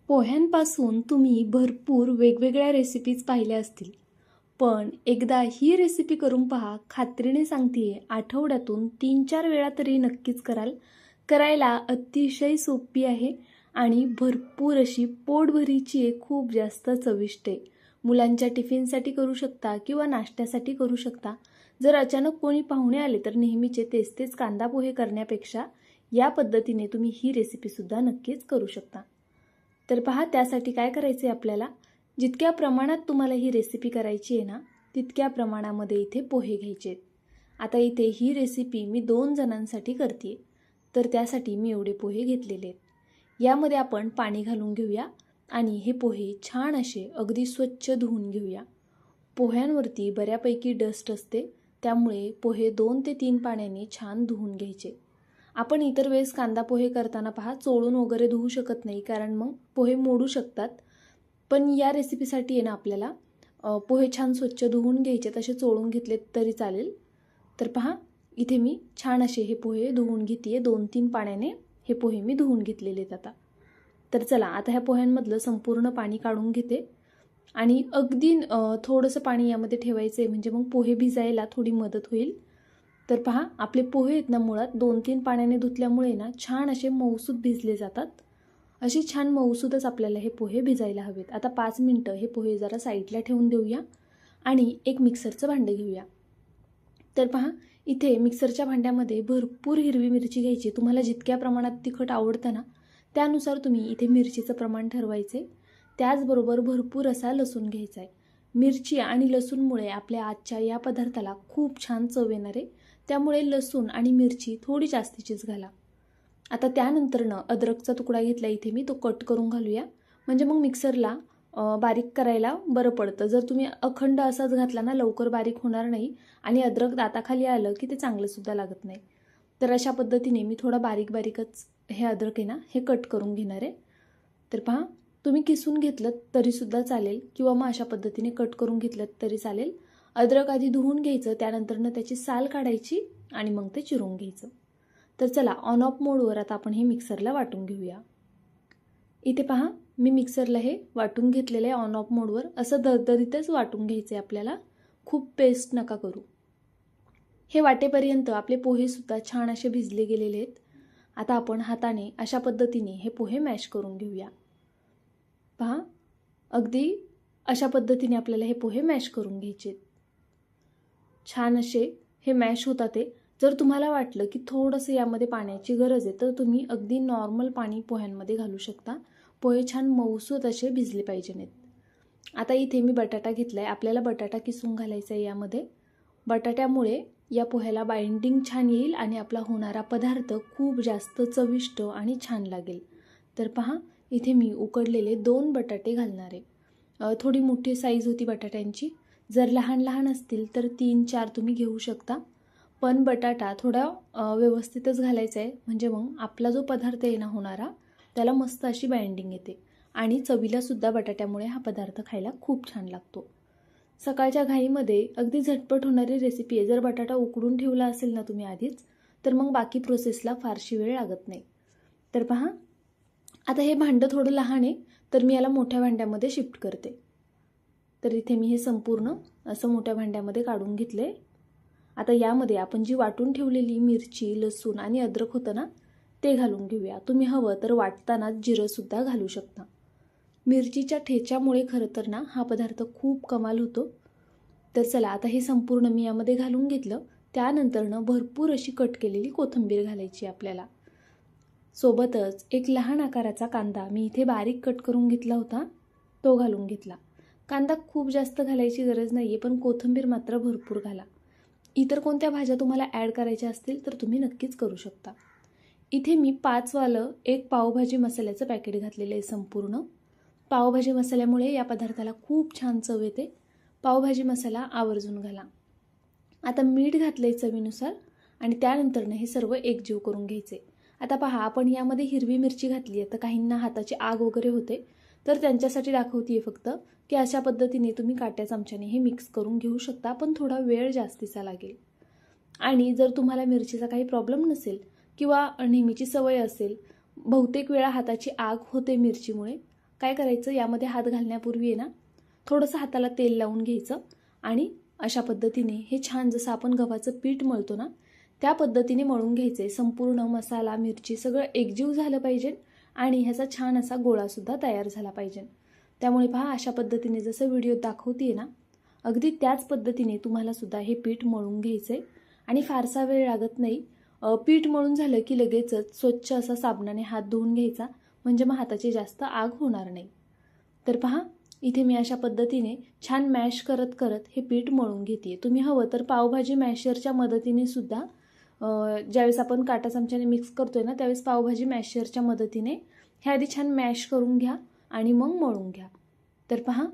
पोह्यांपासून तुम्ही भरपूर वेगवेगळ्या रेसिपीज पाहिल्या असतील, पण एकदा ही रेसिपी करून पहा. खात्रीने सांगतेय, आठवड्यातून 3-4 वेळा तरी नक्कीच कराल. करायला अतिशय सोपी आहे आणि भरपूर अशी पोटभरीची आहे, खूप जास्त चविष्ट आहे. मुलांच्या टिफिनसाठी करू शकता किंवा नाश्त्यासाठी करू शकता. जर अचानक कोणी पाहुणे आले तर नेहमीचे तेच तेच कांदा पोहे करण्यापेक्षा या पद्धतीने तुम्ही ही रेसिपीसुद्धा नक्कीच करू शकता. तर पहा, त्यासाठी काय करायचे आपल्याला, जितक्या प्रमाणात तुम्हाला ही रेसिपी करायची आहे ना, तितक्या प्रमाणामध्ये इथे पोहे घ्यायचे आहेत. आता इथे ही रेसिपी मी 2 जणांसाठी करते, तर त्यासाठी मी एवढे पोहे घेतलेले आहेत. यामध्ये आपण पाणी घालून घेऊया आणि हे पोहे छान असे अगदी स्वच्छ धुवून घेऊया. पोह्यांवरती बऱ्यापैकी डस्ट असते, त्यामुळे पोहे 2 ते 3 पाण्याने छान धुवून घ्यायचे. आपण इतर वेळेस कांदा पोहे करताना पहा, चोळून वगैरे धुवू शकत नाही, कारण मग पोहे मोडू शकतात. पण या रेसिपीसाठी आहे ना, आपल्याला पोहे छान स्वच्छ धुवून घ्यायचे, तसे चोळून घेतले तरी चालेल. तर पहा, इथे मी छान असे हे पोहे धुवून घेते. 2-3 पाण्याने हे पोहे मी धुवून घेतलेले आहेत आता. तर चला, आता ह्या पोह्यांमधलं संपूर्ण पाणी काढून घेते आणि अगदी थोडंसं पाणी यामध्ये ठेवायचं आहे, म्हणजे मग पोहे भिजायला थोडी मदत होईल. तर पहा, आपले पोहे आहेत ना, मुळात 2-3 पाण्याने धुतल्यामुळे ना छान असे मऊसूद भिजले जातात. अशी छान मऊसूदच आपल्याला हे पोहे भिजायला हवेत. आता 5 मिनटं हे पोहे जरा साईडला ठेवून देऊया आणि एक मिक्सरचं भांडं घेऊया. तर पहा, इथे मिक्सरच्या भांड्यामध्ये भरपूर हिरवी मिरची घ्यायची. तुम्हाला जितक्या प्रमाणात तिखट आवडतं ना, त्यानुसार तुम्ही इथे मिरचीचं प्रमाण ठरवायचे. त्याचबरोबर भरपूर असा लसूण घ्यायचा आहे. मिरची आणि लसूणमुळे आपल्या आजच्या या पदार्थाला खूप छान चव येणार आहे, त्यामुळे लसूण आणि मिरची थोडी जास्तीचीच घाला. आता त्यानंतरनं अद्रकचा तुकडा घेतला इथे मी, तो कट करून घालूया, म्हणजे मग मिक्सरला बारीक करायला बरं पडतं. जर तुम्ही अखंड असाच घातला ना, लवकर बारीक होणार नाही आणि अद्रक दाताखाली आलं की ते चांगलंसुद्धा लागत नाही. तर अशा पद्धतीने मी थोडा बारीकच हे अद्रक आहे ना, हे कट करून घेणार आहे. तर पहा, तुम्ही किसून घेतलं तरीसुद्धा चालेल किंवा मग अशा पद्धतीने कट करून घेतलं तरी चालेल. अद्रक आधी धुवून घ्यायचं, त्यानंतरनं त्याची साल काढायची आणि मग ते चिरून घ्यायचं. तर चला, ऑन ऑफ मोडवर आता आपण हे मिक्सरला वाटून घेऊया. इथे पहा, मी मिक्सरला हे वाटून घेतलेलं आहे ऑन ऑफ मोडवर. असं दरदरीतच वाटून घ्यायचं आहे आपल्याला, खूप पेस्ट नका करू. हे वाटेपर्यंत आपले पोहेसुद्धा छान असे भिजले गेलेले आहेत. आता आपण हाताने अशा पद्धतीने हे पोहे मॅश करून घेऊया. पहा, अगदी अशा पद्धतीने आपल्याला हे पोहे मॅश करून घ्यायचे. छान असे हे मॅश होतात ते. जर तुम्हाला वाटलं की थोडंसं यामध्ये पाण्याची गरज आहे, तर तुम्ही अगदी नॉर्मल पाणी पोह्यांमध्ये घालू शकता. पोहे छान मऊसूत असे भिजले पाहिजे नाहीत. आता इथे मी बटाटा घेतला आहे. आपल्याला बटाटा किसून घालायचा आहे यामध्ये. बटाट्यामुळे या पोह्याला बाइंडिंग छान येईल आणि आपला होणारा पदार्थ खूप जास्त चविष्ट आणि छान लागेल. तर पहा, इथे मी उकडलेले 2 बटाटे घालणार आहे. थोडी मोठी साईज होती बटाट्यांची. जर लहान असतील तर 3-4 तुम्ही घेऊ शकता. पण बटाटा थोडा व्यवस्थितच घालायचा आहे, म्हणजे मग आपला जो पदार्थ आहे ना होणारा, त्याला मस्त अशी बाइंडिंग येते आणि चवीलासुद्धा बटाट्यामुळे हा पदार्थ खायला खूप छान लागतो. सकाळच्या घाईमध्ये अगदी झटपट होणारी रेसिपी आहे. जर बटाटा उकडून ठेवला असेल ना तुम्ही आधीच, तर मग बाकी प्रोसेसला फारशी वेळ लागत नाही. तर पहा, आता हे भांडं थोडं लहान आहे, तर मी याला मोठ्या भांड्यामध्ये शिफ्ट करते. तर इथे मी हे संपूर्ण असं मोठ्या भांड्यामध्ये काढून घेतले. आता यामध्ये आपण जी वाटून ठेवलेली मिरची, लसूण आणि अद्रक होतं ना, ते घालून घेऊया. तुम्ही हवं तर वाटताना जिरंसुद्धा घालू शकता. मिरचीच्या ठेच्यामुळे खरं तर ना हा पदार्थ खूप कमाल होतो. तर चला, आता हे संपूर्ण मी यामध्ये घालून घेतलं. त्यानंतरनं भरपूर अशी कट केलेली कोथिंबीर घालायची आपल्याला. सोबतच एक लहान आकाराचा कांदा मी इथे बारीक कट करून घेतला होता, तो घालून घेतला. कांदा खूप जास्त घालायची गरज नाही आहे, पण कोथिंबीर मात्र भरपूर घाला. इतर कोणत्या भाज्या तुम्हाला ॲड करायच्या असतील तर तुम्ही नक्कीच करू शकता. इथे मी 5 वालं एक पावभाजी मसाल्याचं पॅकेट घातलेलं आहे संपूर्ण. पावभाजी मसाल्यामुळे या पदार्थाला खूप छान चव येते. पावभाजी मसाला आवर्जून घाला. आता मीठ घातलं आहे चवीनुसार आणि त्यानंतरनं हे सर्व एकजीव करून घ्यायचे. आता पहा, आपण यामध्ये हिरवी मिरची घातली आहे, तर काहींना हाताची आग वगैरे होते, तर त्यांच्यासाठी दाखवते फक्त की अशा पद्धतीने तुम्ही काट्या चमच्याने हे मिक्स करून घेऊ शकता, पण थोडा वेळ जास्तीचा लागेल. आणि जर तुम्हाला मिरचीचा काही प्रॉब्लेम नसेल किंवा नेहमीची सवय असेल, बहुतेक वेळा हाताची आग होते मिरचीमुळे, काय करायचं, यामध्ये हात घालण्यापूर्वी आहे ना थोडंसं हाताला तेल लावून घ्यायचं आणि अशा पद्धतीने हे छान जसं आपण गव्हाचं पीठ मळतो ना त्या पद्धतीने मळून घ्यायचे. संपूर्ण मसाला मिरची सगळं एकजीव झालं पाहिजे आणि ह्याचा छान असा गोळासुद्धा तयार झाला पाहिजे. त्यामुळे पहा अशा पद्धतीने जसं व्हिडिओ दाखवते ना अगदी त्याच पद्धतीने तुम्हाला सुद्धा हे पीठ मळून घ्यायचंय आणि फारसा वेळ लागत नाही. पीठ मळून झालं की लगेचच स्वच्छ असा साबणाने हात धुवून घ्यायचा, म्हणजे मग हाताची जास्त आग होणार नाही. तर पहा इथे मी अशा पद्धतीने छान मॅश करत करत हे पीठ मळून घेते. तुम्ही हवं तर पावभाजी मॅशरच्या मदतीने सुद्धा ज्यावेळेस आपण काटा चमच्याने मिक्स करतोय ना त्यावेळेस पावभाजी मॅशरच्या मदतीने हे आधी छान मॅश करून घ्या आणि मग मळून घ्या. तर पहा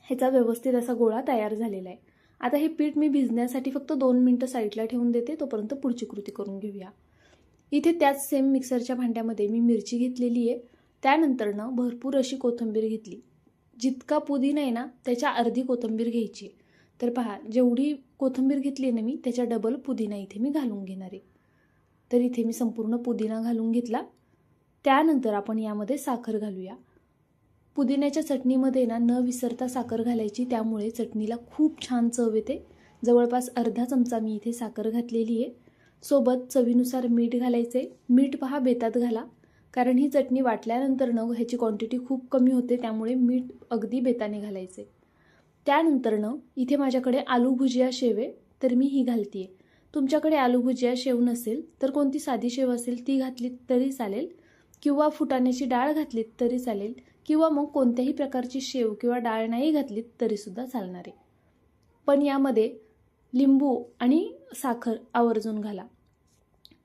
ह्याचा व्यवस्थित असा गोळा तयार झालेला आहे. आता हे पीठ मी भिजण्यासाठी फक्त 2 मिनिटं साईडला ठेवून देते, तोपर्यंत पुढची कृती करून घेऊया. इथे त्याच सेम मिक्सरच्या भांड्यामध्ये मी मिरची घेतलेली आहे. त्यानंतरनं भरपूर अशी कोथिंबीर घेतली. जितका पुदिना आहे ना त्याच्या अर्धी कोथिंबीर घ्यायची. तर पहा जेवढी कोथिंबीर घेतली ना मी त्याच्या डबल पुदिना इथे मी घालून घेणार आहे. तर इथे मी संपूर्ण पुदिना घालून घेतला. त्यानंतर आपण यामध्ये साखर घालूया. पुदिन्याच्या चटणीमध्ये ना न विसरता साखर घालायची, त्यामुळे चटणीला खूप छान चव येते. जवळपास अर्धा चमचा मी इथे साखर घातलेली आहे. सोबत चवीनुसार मीठ घालायचे. मीठ पहा बेतात घाला, कारण ही चटणी वाटल्यानंतर न ह्याची क्वांटिटी खूप कमी होते, त्यामुळे मीठ अगदी बेताने घालायचे. त्यानंतरनं इथे माझ्याकडे आलू भुजिया शेव आहे, तर मी ही घालतीये. तुमच्याकडे आलू भुजिया शेव नसेल तर कोणती साधी शेव असेल ती घातली तरी चालेल, किंवा फुटाण्याची डाळ घातलीत तरी चालेल, किंवा मग कोणत्याही प्रकारची शेव किंवा डाळ नाही घातलीत तरीसुद्धा चालणार आहे. पण यामध्ये लिंबू आणि साखर आवर्जून घाला.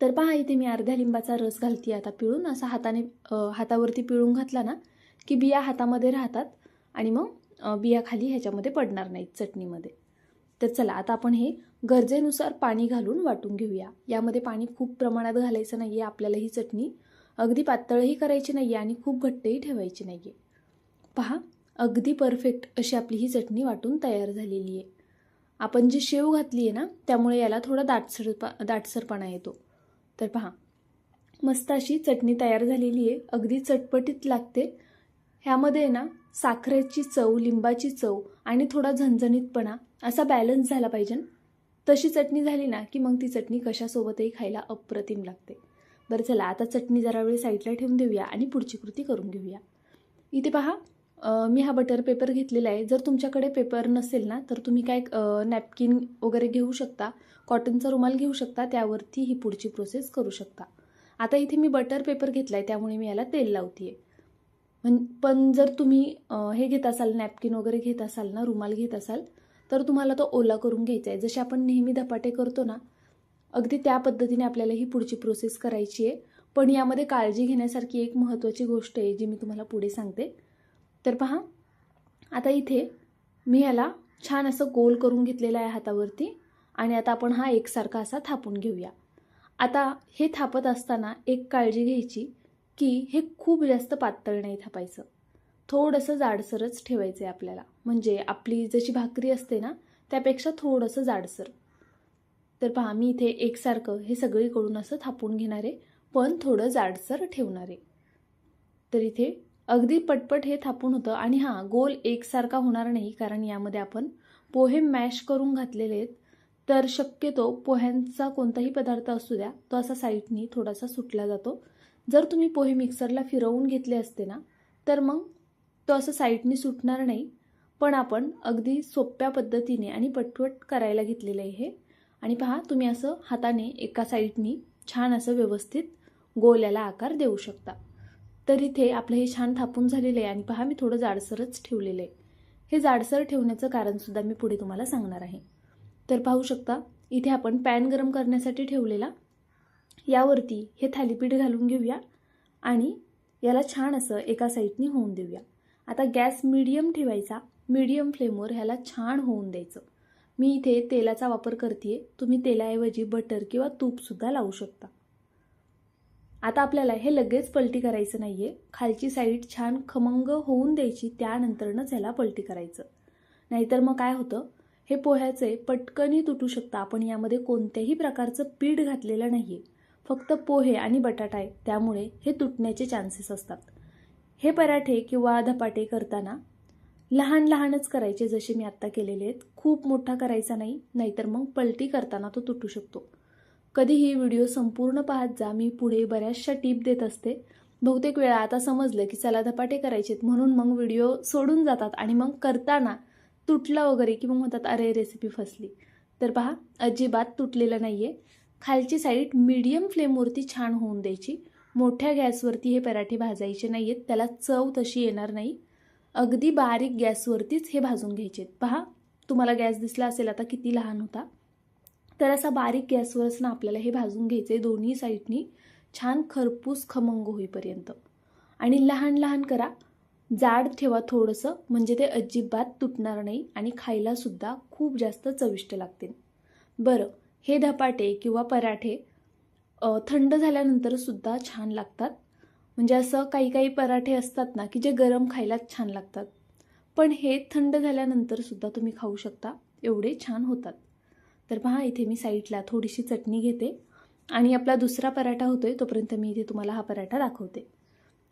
तर पहा इथे मी अर्ध्या लिंबाचा रस घालते आता पिळून. असा हातावरती पिळून घातला ना की बिया हातामध्ये राहतात आणि मग बिया खाली ह्याच्यामध्ये पडणार नाहीत चटणीमध्ये. तर चला आता आपण हे गरजेनुसार पाणी घालून वाटून घेऊया. यामध्ये पाणी खूप प्रमाणात घालायचं नाही आहे. आपल्याला ही चटणी अगदी पातळही करायची नाही आहे आणि खूप घट्टही ठेवायची नाही आहे. पहा अगदी परफेक्ट अशी आपली ही चटणी वाटून तयार झालेली आहे. आपण जी शेव घातली आहे ना त्यामुळे याला थोडा दाटसरपणा येतो. तर पहा मस्त अशी चटणी तयार झालेली आहे. अगदी चटपटीत लागते. ह्यामध्ये ना साखरेची चव, लिंबाची चव आणि थोडा झणझणीतपणा असा बॅलन्स झाला पाहिजे. तशी चटणी झाली ना की मग ती चटणी कशासोबतही खायला अप्रतिम लागते. बरं चला आता चटणी जरा वेळ साईडला ठेवून देऊया आणि पुढची कृती करून घेऊया. इथे पहा मी हा बटर पेपर घेतलेला आहे. जर तुमच्याकडे पेपर नसेल ना तर तुम्ही काय नॅपकिन वगैरे घेऊ शकता, कॉटनचा रुमाल घेऊ शकता, त्यावरती ही पुढची प्रोसेस करू शकता. आता इथे मी बटर पेपर घेतला आहे त्यामुळे मी याला तेल लावते. पण जर तुम्ही हे घेत असाल, नॅपकिन वगैरे घेत असाल ना, रुमाल घेत असाल तर तुम्हाला तो ओला करून घ्यायचा आहे. जसे आपण नेहमी धपाटे करतो ना अगदी त्या पद्धतीने आपल्याला ही पुढची प्रोसेस करायची आहे. पण यामध्ये काळजी घेण्यासारखी एक महत्त्वाची गोष्ट आहे जी मी तुम्हाला पुढे सांगते. तर पहा आता इथे मी याला छान असं गोल करून घेतलेलं आहे हातावरती आणि आता आपण हा एकसारखा असा थापून घेऊया. आता हे थापत असताना एक काळजी घ्यायची की हे खूप जास्त पातळ नाही थापायचं, थोडंसं जाडसरच ठेवायचं आहे आपल्याला. म्हणजे आपली जशी भाकरी असते ना त्यापेक्षा थोडंसं जाडसर. तर पहा मी इथे एकसारखं हे सगळीकडून असं थापून घेणार आहे, पण थोडं जाडसर ठेवणार आहे. तर इथे अगदी पटपट हे थापून होतं. आणि हां, गोल एकसारखा होणार नाही कारण यामध्ये आपण पोहे मॅश करून घातलेले आहेत. तर शक्यतो पोह्यांचा कोणताही पदार्थ असू द्या तो असा साईडनी थोडासा सुटला जातो. जर तुम्ही पोहे मिक्सरला फिरवून घेतले असते ना तर मग तो असं साईडनी सुटणार नाही. पण आपण अगदी सोप्या पद्धतीने आणि पटपट करायला घेतलेलं आहे हे. आणि पहा तुम्ही असं हाताने एका साईडनी छान असं व्यवस्थित गोल याला आकार देऊ शकता. तर इथे आपलं हे छान थापून झालेलं आहे आणि पहा मी थोडं जाडसरच ठेवलेलं आहे. हे जाडसर ठेवण्याचं कारणसुद्धा मी पुढे तुम्हाला सांगणार आहे. तर पाहू शकता इथे आपण पॅन गरम करण्यासाठी ठेवलेला, यावरती हे थालीपीठ घालून घेऊया आणि याला छान असं एका साईडनी होऊन देऊया. आता गॅस मीडियम ठेवायचा, मीडियम फ्लेमवर ह्याला छान होऊन द्यायचं. मी इथे तेलाचा वापर करते, तुम्ही तेलाऐवजी बटर किंवा तूपसुद्धा लावू शकता. आता आपल्याला हे लगेच पलटी करायचं नाही आहे. खालची साईड छान खमंग होऊन द्यायची, त्यानंतरनंच ह्याला पलटी करायचं. नाहीतर मग काय होतं, हे पोह्याचे पटकनी तुटू शकतं. आपण यामध्ये कोणत्याही प्रकारचं पीठ घातलेलं नाही आहे, फक्त पोहे आणि बटाटा आहे, त्यामुळे हे तुटण्याचे चान्सेस असतात. हे पराठे किंवा धपाटे करताना लहान लहानच करायचे, जसे मी आत्ता केलेले आहेत. खूप मोठा करायचा नाही, नाहीतर मग पलटी करताना तो तुटू शकतो. कधीही व्हिडिओ संपूर्ण पाहत जा. मी पुढे बऱ्याचशा टिप देत असते. बहुतेक वेळा आता समजलं की चला धपाटे करायचेत म्हणून मग व्हिडिओ सोडून जातात आणि मग करताना तुटला वगैरे की मग म्हणतात अरे रेसिपी फसली. तर पहा, अजिबात तुटलेलं नाही आहे. खालची साईड मीडियम फ्लेमवरती छान होऊन द्यायची. मोठ्या गॅसवरती हे पराठे भाजायचे नाही आहेत, त्याला चव तशी येणार नाही. अगदी बारीक गॅसवरतीच हे भाजून घ्यायचे. पहा, तुम्हाला गॅस दिसला असेल आता किती लहान होता. तर असा बारीक गॅसवरच ना आपल्याला हे भाजून घ्यायचे, दोन्ही साईडनी छान खरपूस खमंग होईपर्यंत. आणि लहान लहान करा, जाड ठेवा थोडंसं, म्हणजे ते अजिबात तुटणार नाही आणि खायला सुद्धा खूप जास्त चविष्ट लागतील. बरं, हे धपाटे किंवा पराठे थंड झाल्यानंतर सुद्धा छान लागतात. म्हणजे असं काही काही पराठे असतात ना की जे गरम खायलाच छान लागतात, पण हे थंड झाल्यानंतर सुद्धा तुम्ही खाऊ शकता, एवढे छान होतात. तर पहा, इथे मी साईडला थोडीशी चटणी घेते आणि आपला दुसरा पराठा होतोय तोपर्यंत मी इथे तुम्हाला हा पराठा दाखवते.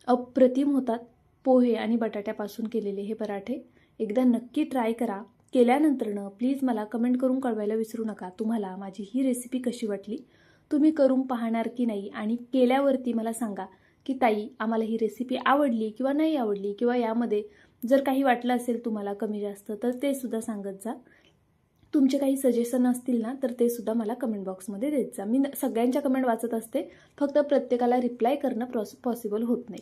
अप्रतिम होतात. पोहे आणि बटाट्यापासून केलेले हे पराठे एकदा नक्की ट्राय करा. केल्यानंतरनं प्लीज मला कमेंट करून कळवायला विसरू नका तुम्हाला माझी ही रेसिपी कशी वाटली, तुम्ही करून पाहणार की नाही, आणि केल्यावरती मला सांगा की ताई आम्हाला ही रेसिपी आवडली किंवा नाही आवडली, किंवा यामध्ये जर काही वाटलं असेल तुम्हाला कमी जास्त तर ते सुद्धा सांगत जा. तुमचे काही सजेशन असतील ना तर ते सुद्धा मला कमेंट बॉक्समध्ये देत जा. मी सगळ्यांच्या कमेंट वाचत असते, फक्त प्रत्येकाला रिप्लाय करणं पॉसिबल होत नाही.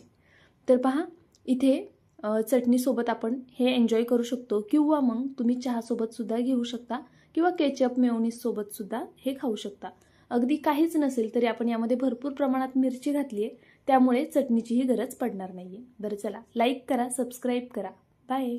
तर पहा, इथे चटणीसोबत आपण हे एन्जॉय करू शकतो, किंवा मग तुम्ही चहासोबत सुद्धा घेऊ शकता, किंवा केचप मेयोनीजसोबत सुद्धा हे खाऊ शकता. अगदी काहीच नसेल तरी आपण यामध्ये भरपूर प्रमाणात मिरची घातली आहे, त्यामुळे चटणीचीही गरज पडणार नाही आहे. बरं चला, लाईक करा, सबस्क्राईब करा. बाय.